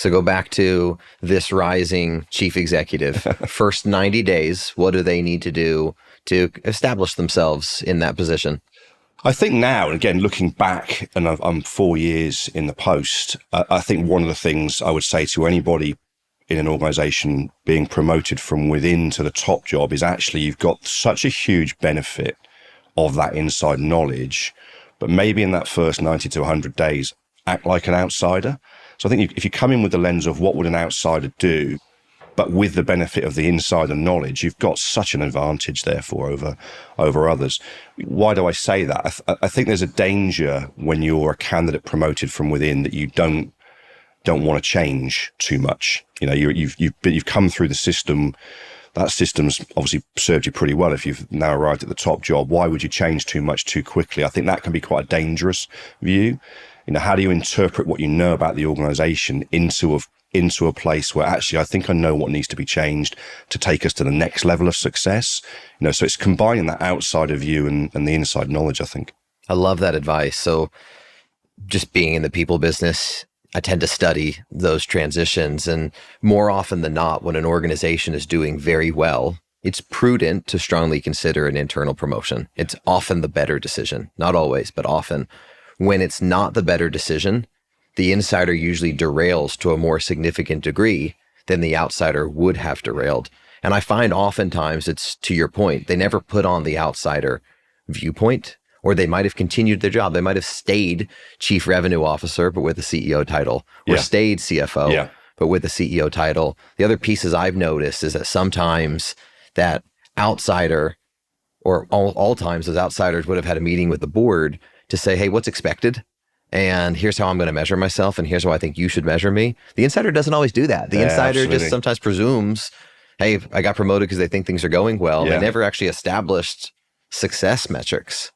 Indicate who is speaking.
Speaker 1: So go back to this rising chief executive. First 90 days, what do they need to do to establish themselves in that position?
Speaker 2: I think now, and again, looking back, and I'm 4 years in the post, I think one of the things I would say to anybody in an organization being promoted from within to the top job is actually you've got such a huge benefit of that inside knowledge, but maybe in that first 90 to 100 days, act like an outsider. So I think if you come in with the lens of what would an outsider do, but with the benefit of the insider knowledge, you've got such an advantage, therefore, over others. Why do I say that? I think there's a danger when you're a candidate promoted from within that you don't want to change too much. You know, you've come through the system. That system's obviously served you pretty well if you've now arrived at the top job. Why would you change too much too quickly? I think that can be quite a dangerous view. You know, how do you interpret what you know about the organization into a place where actually I think I know what needs to be changed to take us to the next level of success? You know, so it's combining that outsider view and the inside knowledge, I think.
Speaker 1: I love that advice. So just being in the people business, I tend to study those transitions, and more often than not, when an organization is doing very well, it's prudent to strongly consider an internal promotion. It's often the better decision, not always, but often. When it's not the better decision, the insider usually derails to a more significant degree than the outsider would have derailed. And I find oftentimes it's, to your point, they never put on the outsider viewpoint, or they might have continued their job. They might have stayed chief revenue officer, but with a CEO title, or stayed CFO, but with a CEO title. The other pieces I've noticed is that sometimes that outsider, or all times those outsiders would have had a meeting with the board to say, hey, what's expected? And here's how I'm going to measure myself, and here's how I think you should measure me. The insider doesn't always do that. The insider just sometimes presumes, hey, I got promoted because they think things are going well. They never actually established success metrics.